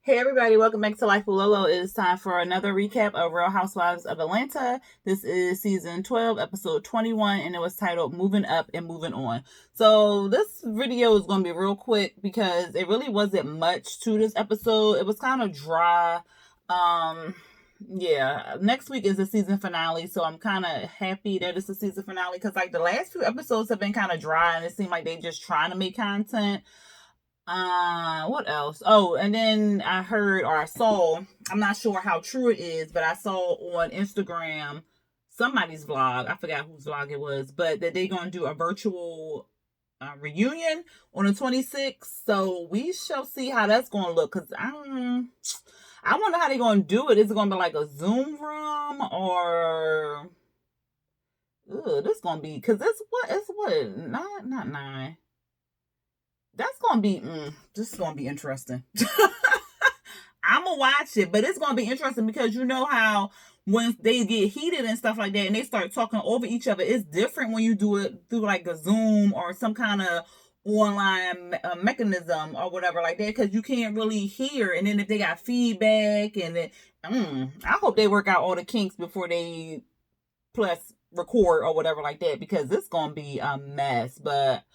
Hey everybody, welcome back to Life with Lolo. It is time for another recap of Real Housewives of Atlanta. This is season 12, episode 21, and it was titled Moving Up and Moving On. So this video is going to be real quick because it really wasn't much to this episode. It was kind of dry. Yeah, next week is the season finale, so I'm kind of happy that it's the season finale because like the last few episodes have been kind of dry and it seemed like they just trying to make content. What else? Oh, and then I heard or I saw, I'm not sure how true it is, but I saw on Instagram somebody's vlog. I forgot whose vlog it was, but that they're going to do a virtual reunion on the 26th. So we shall see how that's going to look. Cause I wonder how they're going to do it. Is it going to be like a Zoom room or, this going to be, cause it's what, not 9. That's gonna be this is gonna be interesting. I'm gonna watch it, but it's gonna be interesting because you know how when they get heated and stuff like that and they start talking over each other, it's different when you do it through like a Zoom or some kind of online mechanism or whatever like that, because you can't really hear. And then if they got feedback and then I hope they work out all the kinks before they plus record or whatever like that, because it's gonna be a mess. But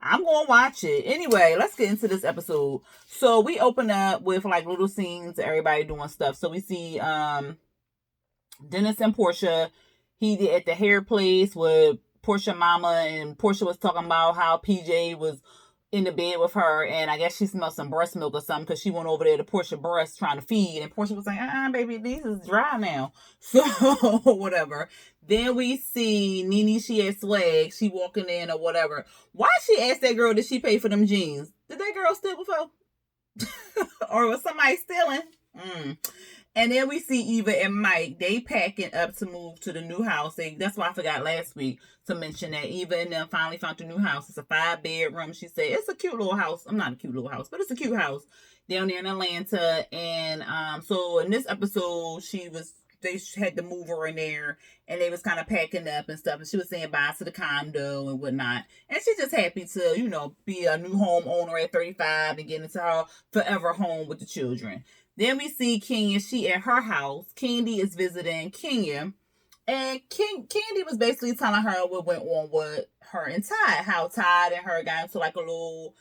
I'm gonna watch it anyway. Let's get into this episode. So we open up with like little scenes, everybody doing stuff. So we see Dennis and Portia. He at the hair place with Portia mama, and Portia was talking about how PJ was in the bed with her, and I guess she smelled some breast milk or something because she went over there to Portia breast trying to feed, and Portia was like, baby, these is dry now. So whatever. Then we see Nene, she had swag, she walking in or whatever. Why she asked that girl, did she pay for them jeans? Did that girl steal before? Or was somebody stealing? And then we see Eva and Mike. They packing up to move to the new house. That's why I forgot last week to mention that Eva and them finally found the new house. It's a 5-bedroom. She said it's a cute little house. I'm not a cute little house, but it's a cute house down there in Atlanta. And so in this episode, they had to move her in there, and they was kind of packing up and stuff. And she was saying bye to the condo and whatnot. And she's just happy to, be a new homeowner at 35 and get into her forever home with the children. Then we see Kenya. She at her house. Candy is visiting Kenya. And Candy was basically telling her what went on with her and Todd. How Todd and her got into like a little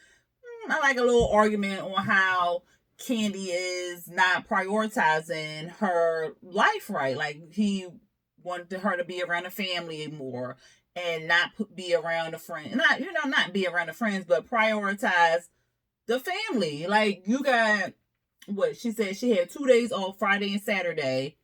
argument on how Candy is not prioritizing her life right. Like he wanted her to be around the family more and not be around the friends. Not be around the friends, but prioritize the family. Like you got what she said, she had 2 days off, Friday and Saturday.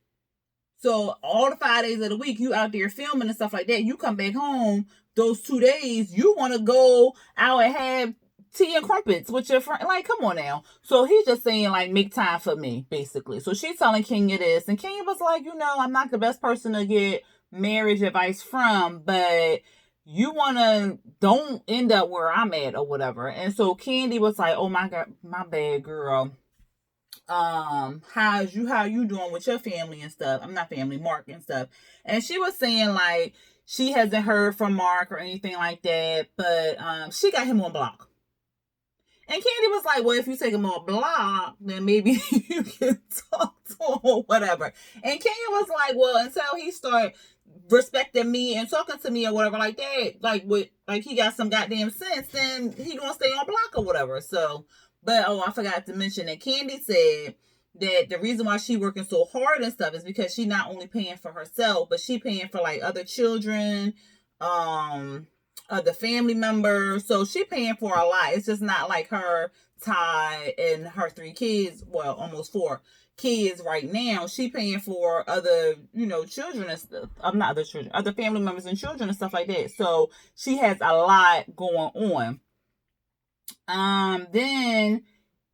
So all the 5 days of the week, you out there filming and stuff like that. You come back home, those 2 days, you want to go out and have tea and crumpets with your friend. Like, come on now. So he's just saying, like, make time for me, basically. So she's telling Kenya this, and Kenya was like, I'm not the best person to get marriage advice from, but you don't end up where I'm at or whatever. And so Candy was like, oh my God, my bad, girl. How you doing with your family and stuff? I'm not family, Mark and stuff. And she was saying like she hasn't heard from Mark or anything like that, but she got him on block. And Candy was like, well, if you take him on block, then maybe you can talk to him or whatever. And Kenya was like, well, until he start respecting me and talking to me or whatever like that, like he got some goddamn sense, then he gonna stay on block or whatever. So, but I forgot to mention that Candy said that the reason why she working so hard and stuff is because she not only paying for herself, but she paying for like other children, the family members. So she paying for a lot. It's just not like her, Ty, and her 3 kids. Well, almost 4 kids right now. She paying for other, children and stuff. Not other children, other family members and children and stuff like that. So she has a lot going on. Then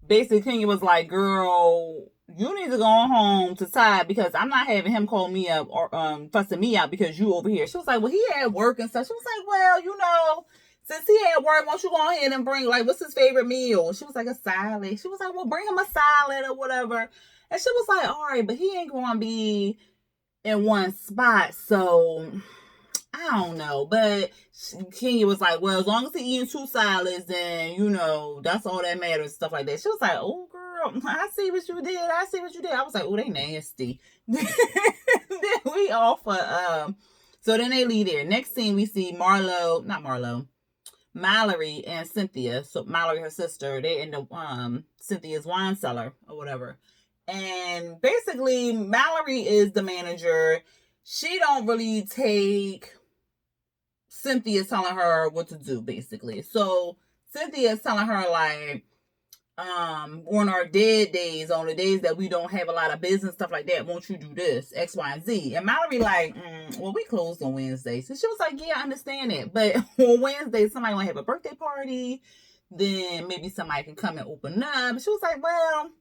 basically Kenya was like, girl, you need to go home to Ty because I'm not having him call me up or fussing me out because you over here. She was like, well, he had work and stuff. She was like, well, since he had work, why don't you go ahead and bring, like, what's his favorite meal? She was like, a salad. She was like, well, bring him a salad or whatever. And she was like, all right, but he ain't going to be in one spot. So I don't know, but Kenya was like, well, as long as he eating 2 salads, then, that's all that matters, stuff like that. She was like, oh, girl, I see what you did. I see what you did. I was like, oh, they nasty. Then we all for, so then they leave there. Next scene, we see Mallory and Cynthia. So Mallory, her sister, they in the, Cynthia's wine cellar or whatever. And basically, Mallory is the manager. She don't really take Cynthia telling her what to do, basically. So Cynthia is telling her, like, on our dead days, on the days that we don't have a lot of business, stuff like that, won't you do this, X, Y, and Z? And Mallory like, well, we closed on Wednesday. So she was like, yeah, I understand it. But on Wednesday, somebody want to have a birthday party. Then maybe somebody can come and open up. She was like, well,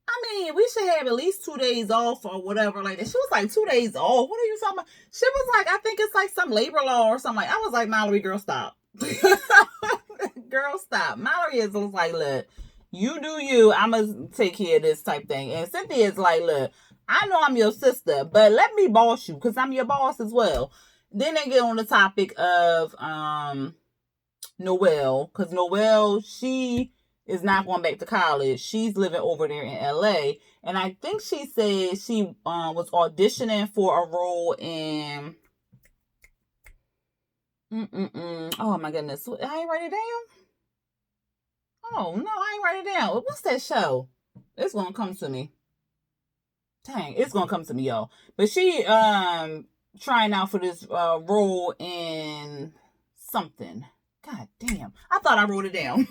I mean, we should have at least 2 days off or whatever like that. She was like, 2 days off? What are you talking about? She was like, I think it's like some labor law or something. Like, I was like, Mallory, girl, stop. Girl, stop. Mallory is like, look, you do you. I'm going to take care of this type thing. And Cynthia is like, look, I know I'm your sister, but let me boss you because I'm your boss as well. Then they get on the topic of Noelle, because Noelle, she is not going back to college. She's living over there in LA. And I think she said she was auditioning for a role in oh my goodness. I ain't write it down. Oh no, I ain't write it down. What's that show? It's gonna come to me. Dang, it's gonna come to me, y'all. But she trying out for this role in something. God damn. I thought I wrote it down.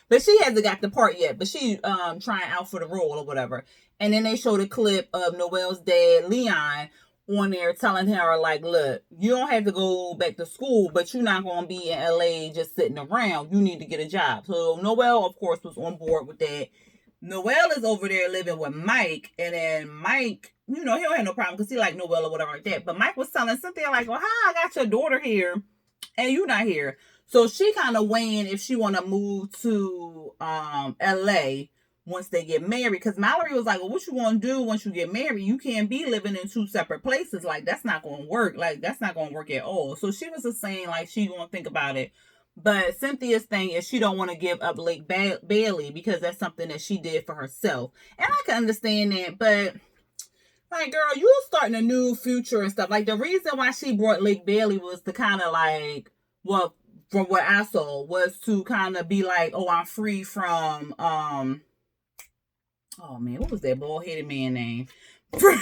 but she hasn't got the part yet. But she trying out for the role or whatever. And then they showed a clip of Noelle's dad, Leon, on there telling her, like, look, you don't have to go back to school, but you're not going to be in LA just sitting around. You need to get a job. So Noelle, of course, was on board with that. Noelle is over there living with Mike, and then Mike, he don't have no problem because he like Noelle or whatever like that. But Mike was telling Cynthia, like, well, how I got your daughter here and you not here? So she kind of weighing if she want to move to LA once they get married, because Mallory was like, well, what you gonna do once you get married? You can't be living in 2 separate places. Like, that's not gonna work. Like, that's not gonna work at all. So she was just saying, like, she gonna think about it. But Cynthia's thing is she don't want to give up Lake Bailey because that's something that she did for herself. And I can understand that, but like, girl, you starting a new future and stuff. Like, the reason why she brought Lake Bailey was to kind of like, well, from what I saw, was to kind of be like, oh, I'm free from oh man, what was that bald-headed man name? Free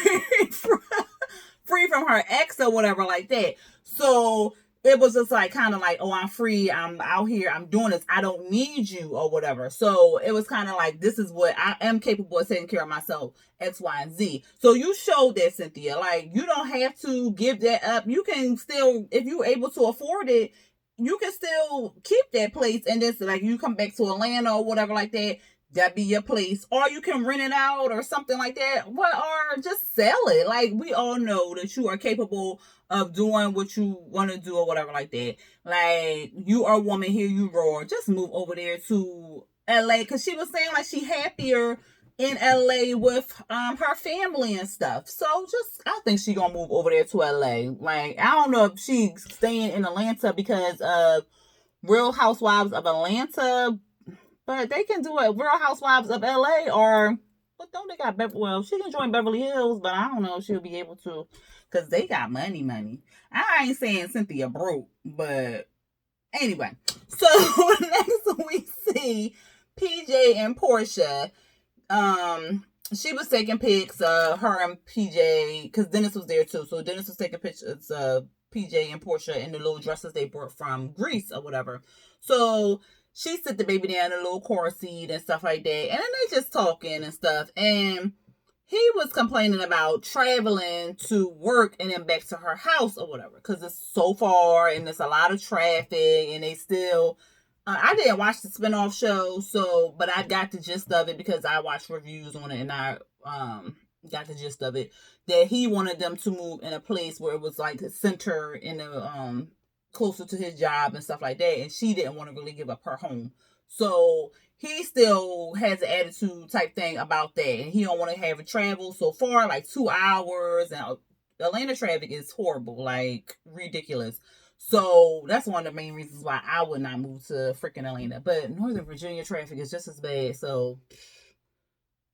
from her ex or whatever like that. So it was just like kind of like, oh, I'm free, I'm out here, I'm doing this, I don't need you or whatever. So it was kind of like, this is what I am capable of taking care of myself, X, Y, and Z. So you showed that, Cynthia. Like, you don't have to give that up. You can still, if you're able to afford it, you can still keep that place, and just like you come back to Atlanta or whatever like that, that be your place, or you can rent it out or something like that, or just sell it. Like, we all know that you are capable of doing what you want to do or whatever like that. Like, you are a woman, here you roar, just move over there to LA, because she was saying like she happier in LA with her family and stuff. So just, I think she gonna move over there to LA. Like, I don't know if she's staying in Atlanta because of Real Housewives of Atlanta, but they can do it, Real Housewives of LA, or, but don't they got, well, she can join Beverly Hills, but I don't know if she'll be able to, because they got money. I ain't saying Cynthia broke, but anyway. So next we see PJ and Portia. She was taking pics, her and PJ, because Dennis was there too. So Dennis was taking pictures of PJ and Portia in the little dresses they brought from Greece or whatever. So she sit the baby down in a little car seat and stuff like that. And then they just talking and stuff. And he was complaining about traveling to work and then back to her house or whatever, because it's so far and there's a lot of traffic, and they still... I didn't watch the spinoff show, so, but I got the gist of it because I watched reviews on it, and I got the gist of it, that he wanted them to move in a place where it was like the center in the closer to his job and stuff like that, and she didn't want to really give up her home. So he still has an attitude type thing about that, and he don't want to have it travel so far, like 2 hours, and Atlanta traffic is horrible, like ridiculous. So that's one of the main reasons why I would not move to freaking Atlanta. But Northern Virginia traffic is just as bad. So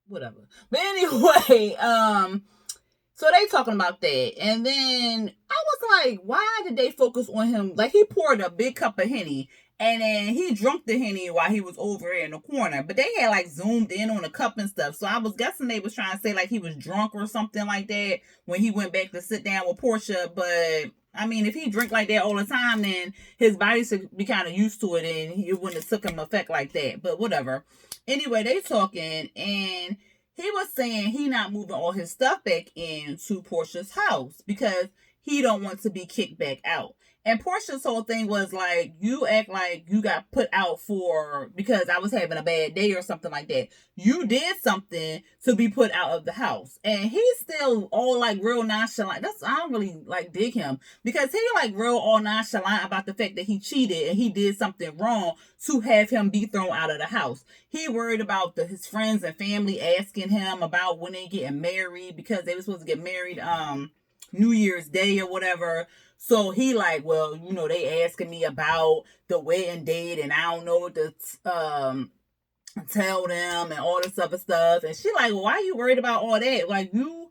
whatever. But anyway, so they talking about that. And then I was like, why did they focus on him? Like, he poured a big cup of Henny, and then he drunk the Henny while he was over in the corner. But they had, like, zoomed in on the cup and stuff. So I was guessing they was trying to say, like, he was drunk or something like that when he went back to sit down with Portia. But, I mean, if he drink like that all the time, then his body should be kind of used to it, and it wouldn't have took him effect like that. But whatever. Anyway, they talking, and he was saying he not moving all his stuff back into Portia's house because he don't want to be kicked back out. And Portia's whole thing was like, you act like you got put out for because I was having a bad day or something like that. You did something to be put out of the house. And he's still all like real nonchalant. I don't really like dig him because he like real all nonchalant about the fact that he cheated and he did something wrong to have him be thrown out of the house. He worried about his friends and family asking him about when they getting married because they were supposed to get married New Year's Day or whatever. So he like, well, you know, they asking me about the wedding date and I don't know what to tell them and all this other stuff. And she like, well, why are you worried about all that? Like, you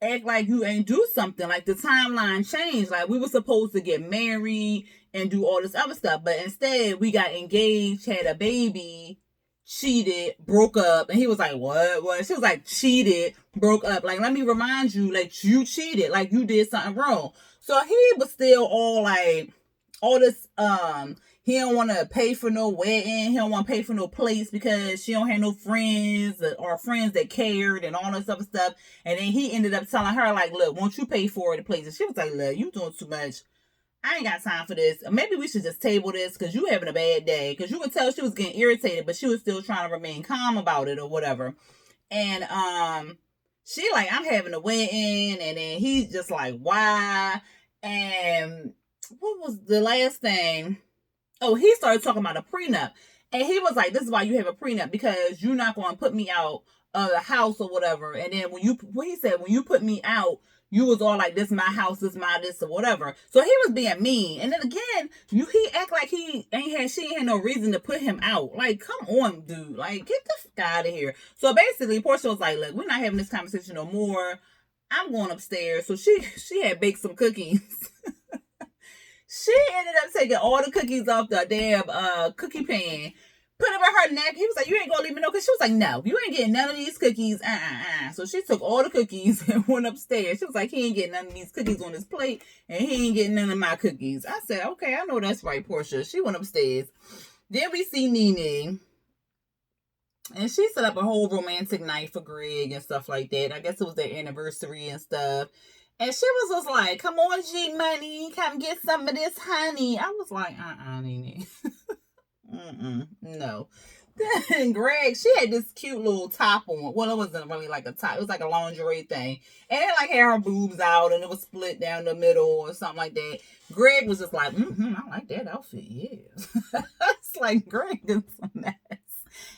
act like you ain't do something. Like, the timeline changed. Like, we were supposed to get married and do all this other stuff. But instead, we got engaged, had a baby, cheated, broke up. And he was like, what? She was like, cheated, broke up. Like, let me remind you, like, you cheated. Like, you did something wrong. So he was still all like, all this, he don't want to pay for no wedding. He don't want to pay for no place because she don't have no friends or friends that cared and all this other stuff. And then he ended up telling her, like, look, won't you pay for the place? And she was like, look, you doing too much. I ain't got time for this. Maybe we should just table this because you having a bad day. Because you could tell she was getting irritated, but she was still trying to remain calm about it or whatever. And she like, I'm having a wedding. And then he's just like, why? And what was the last thing? Oh, he started talking about a prenup. And he was like, this is why you have a prenup, because you're not going to put me out of the house or whatever. And then when he said, when you put me out, you was all like, this my house, this my this or whatever. So he was being mean. And then again, he act like she ain't had no reason to put him out. Like, come on, dude. Like, get the fuck out of here. So basically, Portia was like, look, we're not having this conversation no more. I'm going upstairs. So she had baked some cookies. She ended up taking all the cookies off the damn cookie pan, put them in her neck. He was like, you ain't gonna leave me no cookies. She was like, no, you ain't getting none of these cookies. So she took all the cookies and went upstairs. She was like, he ain't getting none of these cookies on his plate, and he ain't getting none of my cookies. I said, okay, I know that's right, Portia. She went upstairs. Then we see Nene. And she set up a whole romantic night for Greg and stuff like that. I guess it was their anniversary and stuff. And she was just like, come on, G Money, come get some of this honey. I was like, Nene. No. Then Greg, she had this cute little top on. Well, it wasn't really like a top. It was like a lingerie thing. And it like had her boobs out and it was split down the middle or something like that. Greg was just like, I like that outfit, yeah. It's like, Greg is a mess.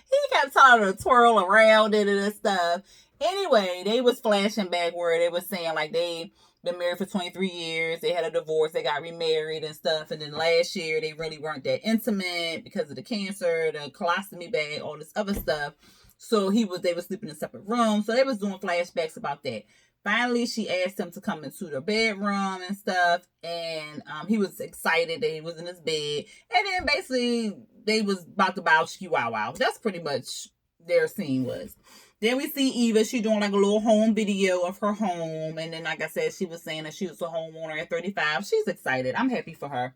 He kept telling her to twirl around it and stuff. Anyway, they was flashing back where they was saying like they been married for 23 years. They had a divorce. They got remarried and stuff. And then last year, they really weren't that intimate because of the cancer, the colostomy bag, all this other stuff. So they were sleeping in separate rooms. So they was doing flashbacks about that. Finally, she asked him to come into their bedroom and stuff. And he was excited that he was in his bed. And then basically, they was about to bow wow. That's pretty much their scene was. Then we see Eva. She doing like a little home video of her home. And then, like I said, she was saying that she was a homeowner at 35. She's excited. I'm happy for her.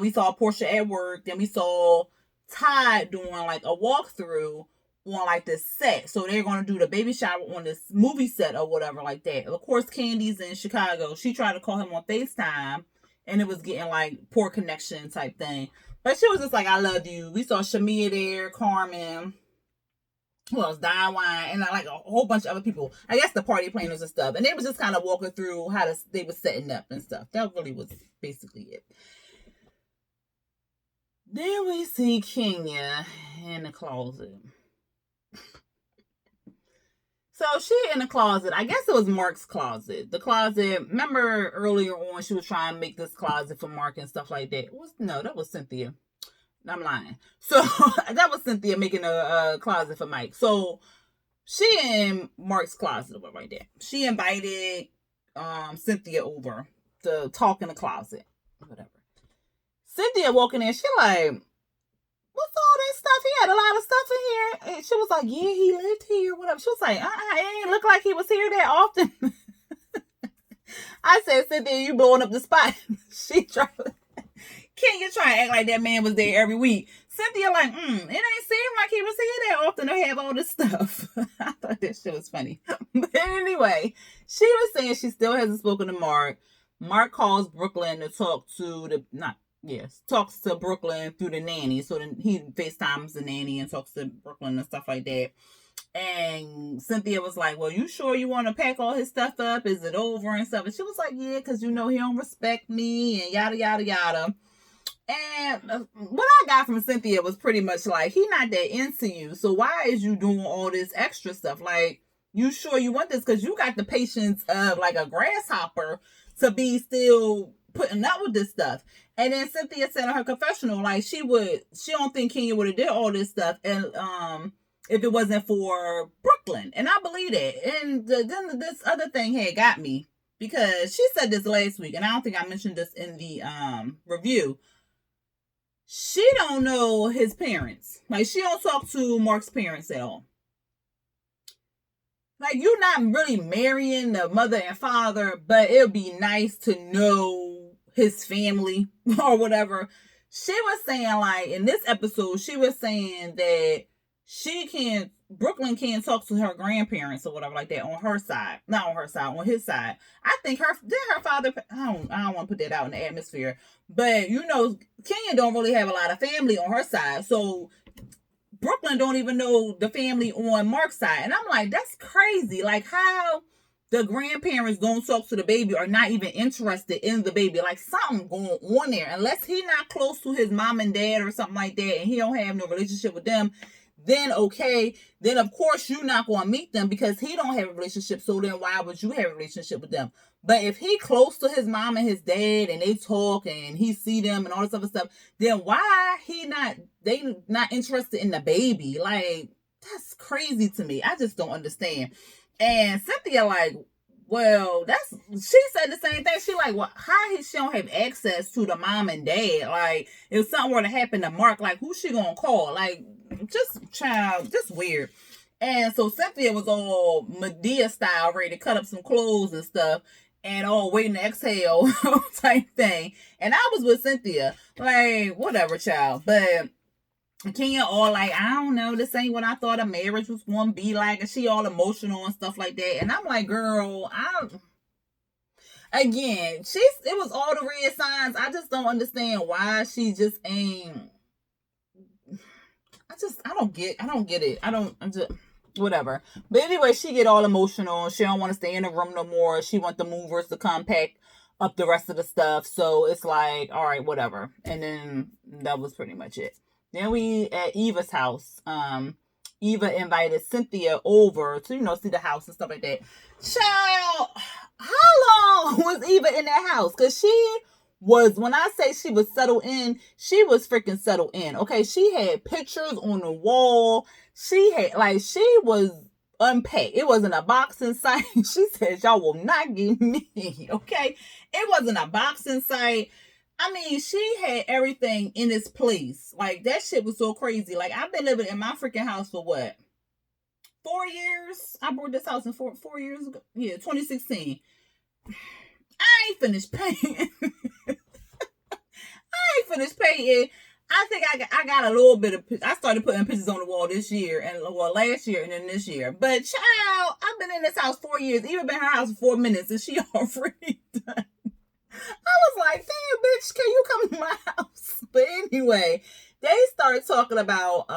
We saw Portia at work. Then we saw Todd doing like a walkthrough on like this set. So they're going to do the baby shower on this movie set or whatever like that. Of course, Candy's in Chicago. She tried to call him on FaceTime. And it was getting like poor connection type thing. But she was just like, I love you. We saw Shamia there, Carmen. Who else? Diane Wine, and like a whole bunch of other people. I guess the party planners and stuff. And they was just kind of walking through how they was setting up and stuff. That really was basically it. Then we see Kenya in the closet. So she in the closet. I guess it was Mark's closet. The closet. Remember earlier on, she was trying to make this closet for Mark and stuff like that. No, that was Cynthia. I'm lying. So that was Cynthia making a closet for Mike. So she in Mark's closet right there. She invited Cynthia over to talk in the closet. Whatever. Cynthia walking in, she like, what's all that stuff? He had a lot of stuff in here. And she was like, yeah, he lived here. Whatever. She was like, it ain't look like he was here that often. I said, Cynthia, you blowing up the spot. She tried. Kenya trying to act like that man was there every week. Cynthia like, it ain't seem like he was here that often to have all this stuff. I thought that shit was funny. But anyway, she was saying she still hasn't spoken to Mark. Mark calls Brooklyn to talk to talks to Brooklyn through the nanny. So then he FaceTimes the nanny and talks to Brooklyn and stuff like that. And Cynthia was like, well, you sure you want to pack all his stuff up? Is it over and stuff? And she was like, yeah, because he don't respect me and yada, yada, yada. And what I got from Cynthia was pretty much like, he not that into you. So why is you doing all this extra stuff? Like, you sure you want this? Because you got the patience of like a grasshopper to be still putting up with this stuff. And then Cynthia said in her confessional, like she don't think Kenya would have did all this stuff. And if it wasn't for Brooklyn. And I believe that. And then this other thing had got me, because she said this last week, and I don't think I mentioned this in the review. She don't know his parents. Like, she don't talk to Mark's parents at all. Like, you're not really marrying the mother and father, but it would be nice to know his family or whatever. She was saying, like, in this episode, she was saying that Brooklyn can't talk to her grandparents or whatever like that on her side. Not on her side, on his side. I think her father, I don't want to put that out in the atmosphere, but Kenya don't really have a lot of family on her side. So Brooklyn don't even know the family on Mark's side. And I'm like, that's crazy. Like, how the grandparents don't talk to the baby or not even interested in the baby. Like, something going on there. Unless he not close to his mom and dad or something like that, and he don't have no relationship with them, then okay, then of course you're not going to meet them because he don't have a relationship. So then why would you have a relationship with them? But if he close to his mom and his dad and they talk and he see them and all this other stuff, then why they not interested in the baby? Like, that's crazy to me. I just don't understand. And Cynthia like, well, she said the same thing. She like, well, how she don't have access to the mom and dad? Like, if something were to happen to Mark, like, who's she gonna call? Like, just weird. And so Cynthia was all Medea style, ready to cut up some clothes and stuff, and all waiting to exhale type thing. And I was with Cynthia, like, whatever, child. But Kenya all like, I don't know, this ain't what I thought a marriage was going to be like. And she all emotional and stuff like that. And I'm like, girl, it was all the red signs. I just don't understand why she just ain't. I don't get it. I'm just, whatever. But anyway, she get all emotional. She don't want to stay in the room no more. She want the movers to come pack up the rest of the stuff. So it's like, all right, whatever. And then that was pretty much it. Then we at Eva's house. Eva invited Cynthia over to, see the house and stuff like that. Child, how long was Eva in that house? Because when I say she was settled in, she was freaking settled in. Okay, she had pictures on the wall. She was unpacked. It wasn't a box in sight. She said, y'all will not get me. Okay, it wasn't a box in sight. I mean, she had everything in its place. Like, that shit was so crazy. Like, I've been living in my freaking house for what? 4 years? I bought this house in 4 years ago. Yeah, 2016. I ain't finished paying. I think I got a little bit of, I started putting pictures on the wall this year, last year and then this year. But child, I've been in this house 4 years. Even been in her house for 4 minutes and she already done. I was like, damn, bitch, can you come to my house? But anyway, they started talking about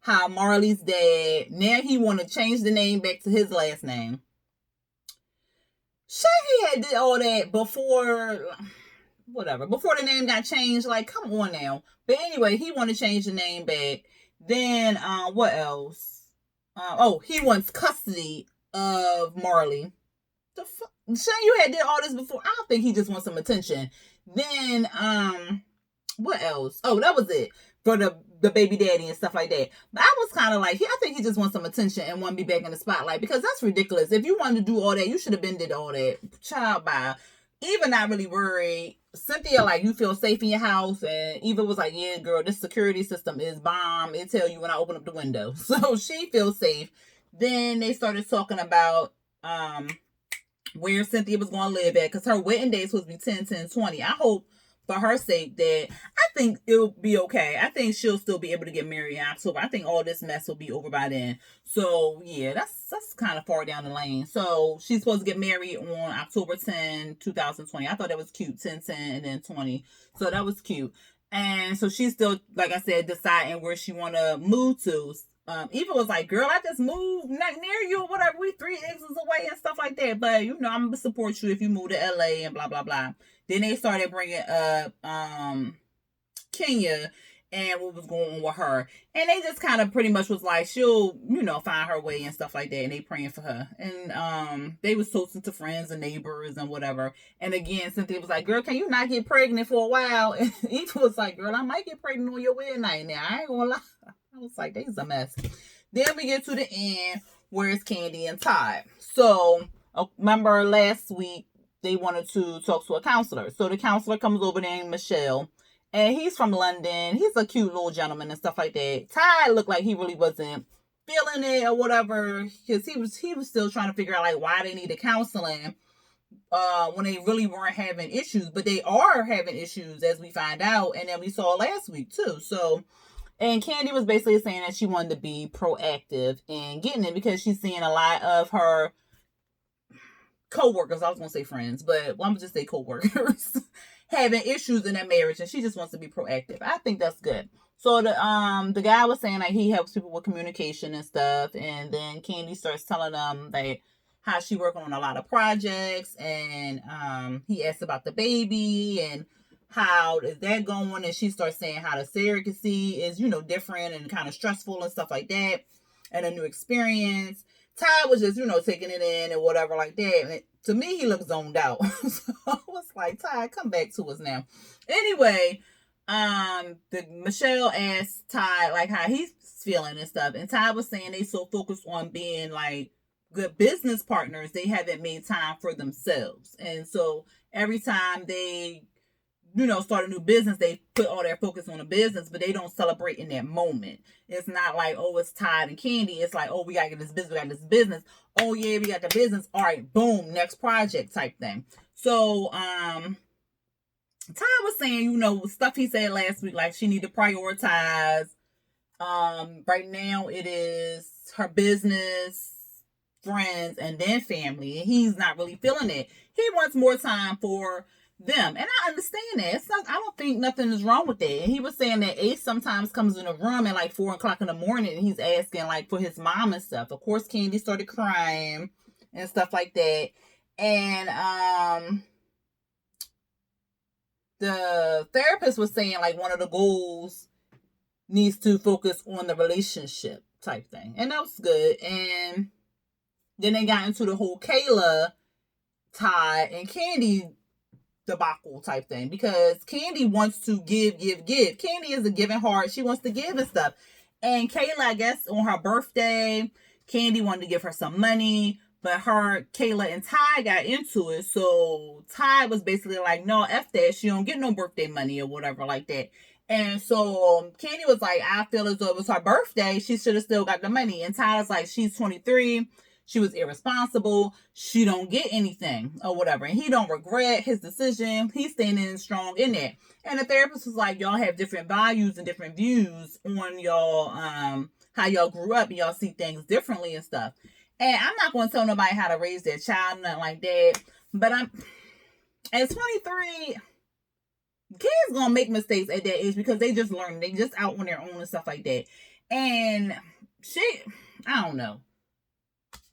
how Marley's dad, now he want to change the name back to his last name. Shaggy had did all that before the name got changed. Like, come on now. But anyway, he want to change the name back. Then, what else? he wants custody of Marley. The fuck? Shane, you had did all this before. I don't think he just wants some attention. Then, what else? Oh, that was it for the baby daddy and stuff like that. But I was kind of like, I think he just wants some attention and want to be back in the spotlight, because that's ridiculous. If you wanted to do all that, you should have been did all that. Child, bye. Eva not really worried. Cynthia, like, you feel safe in your house, and Eva was like, yeah, girl, this security system is bomb. It tell you when I open up the window. So she feels safe. Then they started talking about where Cynthia was going to live at, because her wedding day is supposed to be 10/10/20. I hope for her sake that, I think it'll be okay. I think she'll still be able to get married in October. I think all this mess will be over by then. So yeah, that's kind of far down the lane. So she's supposed to get married on October 10, 2020. I thought that was cute. 10/10 and then 20. So that was cute. And so she's still, like I said, deciding where she want to move to. Eva was like, girl, I just moved near you or whatever. We 3 exits away and stuff like that. But, I'm going to support you if you move to LA and blah, blah, blah. Then they started bringing up Kenya and what was going on with her. And they just kind of pretty much was like, she'll, find her way and stuff like that. And they praying for her. And they was toasting to friends and neighbors and whatever. And again, Cynthia was like, girl, can you not get pregnant for a while? And Eva was like, girl, I might get pregnant on your wedding night now. I ain't gonna lie. I was like, they's a mess. Then we get to the end where it's Candy and Todd. So, remember last week they wanted to talk to a counselor. So the counselor comes over named Michelle, and he's from London. He's a cute little gentleman and stuff like that. Todd looked like he really wasn't feeling it or whatever, because he was still trying to figure out like why they needed counseling when they really weren't having issues. But they are having issues, as we find out, and then we saw last week too. So. And Candy was basically saying that she wanted to be proactive in getting it, because she's seeing a lot of her co-workers, I was going to say friends, but I'm going to just say co-workers, having issues in their marriage, and she just wants to be proactive. I think that's good. So the guy was saying like he helps people with communication and stuff, and then Candy starts telling them that how she working on a lot of projects, and he asked about the baby and how is that going, and she starts saying how the surrogacy is, different and kind of stressful and stuff like that, and a new experience. Ty was just, taking it in and whatever like that. And to me, he looked zoned out. So I was like, Ty, come back to us now. Anyway, Michelle asked Ty like how he's feeling and stuff, and Ty was saying they so focused on being like good business partners, they haven't made time for themselves. And so every time they start a new business, they put all their focus on the business, but they don't celebrate in that moment. It's not like, oh, it's Todd and Candy. It's like, oh, we got to get this business, we got this business. Oh, yeah, we got the business. All right, boom, next project type thing. So, Todd was saying, stuff he said last week, like she need to prioritize. Right now it is her business, friends, and then family. And he's not really feeling it. He wants more time for them, and I understand that. I don't think nothing is wrong with that. And he was saying that Ace sometimes comes in the room at like 4:00 in the morning, and he's asking like for his mom and stuff. Of course, Candy started crying and stuff like that. And the therapist was saying like one of the goals needs to focus on the relationship type thing, and that was good. And then they got into the whole Kayla, Todd, and Candy debacle type thing, because Candy wants to give. Candy is a giving heart. She wants to give and stuff. And Kayla, I guess on her birthday, Candy wanted to give her some money, but Kayla and Ty got into it. So Ty was basically like, no, F that. She don't get no birthday money or whatever like that. And so Candy was like, I feel as though it was her birthday. She should have still got the money. And Ty was like, she's 23. She was irresponsible. She don't get anything or whatever. And he don't regret his decision. He's standing strong in that. And the therapist was like, y'all have different values and different views on y'all, how y'all grew up, and y'all see things differently and stuff. And I'm not going to tell nobody how to raise their child, nothing like that. But at 23, kids going to make mistakes at that age, because they just learn. They just out on their own and stuff like that. And I don't know.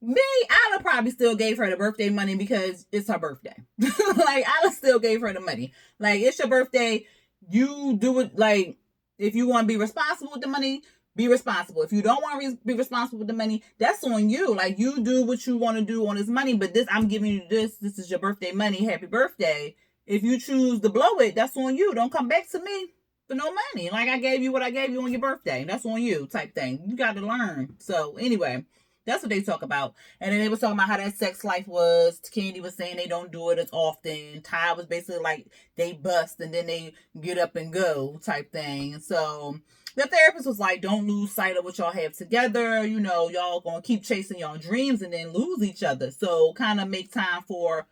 Me, I'd have probably still gave her the birthday money, because it's her birthday. Like, I'd have still gave her the money. Like, it's your birthday. You do it, like, if you want to be responsible with the money, Be responsible. If you don't want to be responsible with the money, that's on you. Like, you do what you want to do on this money, but this, I'm giving you this. This is your birthday money. Happy birthday. If you choose to blow it, that's on you. Don't come back to me for no money. Like, I gave you what I gave you on your birthday. That's on you, type thing. You got to learn. So anyway, that's what they talk about. And then they was talking about how that sex life was. Candy was saying they don't do it as often. Ty was basically like they bust and then they get up and go, type thing. So the therapist was like, don't lose sight of what y'all have together. You know, y'all gonna keep chasing y'all dreams and then lose each other. So kind of make time for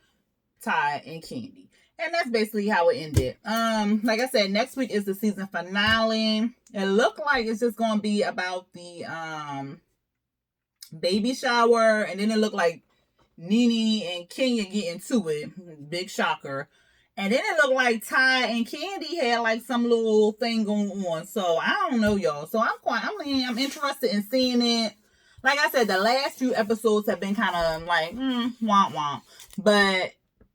Ty and Candy. And that's basically how it ended. Like I said, next week is the season finale. It looked like it's just gonna be about the baby shower, and then it looked like Nene and Kenya get into it. Big shocker. And then it looked like Ty and Candy had like some little thing going on. So I don't know, y'all. So I'm interested in seeing it. Like I said, the last few episodes have been kind of like, womp womp. But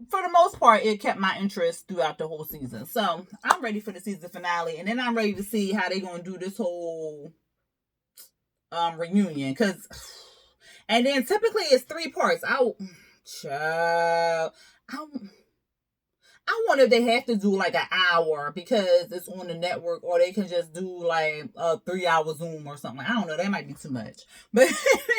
for the most part, it kept my interest throughout the whole season. So I'm ready for the season finale. And then I'm ready to see how they're going to do this whole reunion. And then typically it's 3 parts. I wonder if they have to do like an hour because it's on the network, or they can just do like a 3-hour Zoom or something. I don't know. That might be too much. But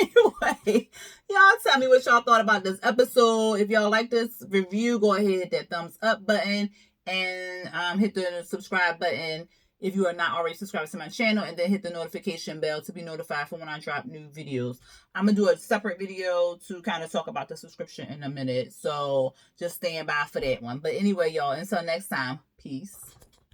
anyway, y'all tell me what y'all thought about this episode. If y'all like this review, go ahead, hit that thumbs up button and hit the subscribe button if you are not already subscribed to my channel, and then hit the notification bell to be notified for when I drop new videos. I'm going to do a separate video to kind of talk about the subscription in a minute. So just stand by for that one. But anyway, y'all, until next time, peace.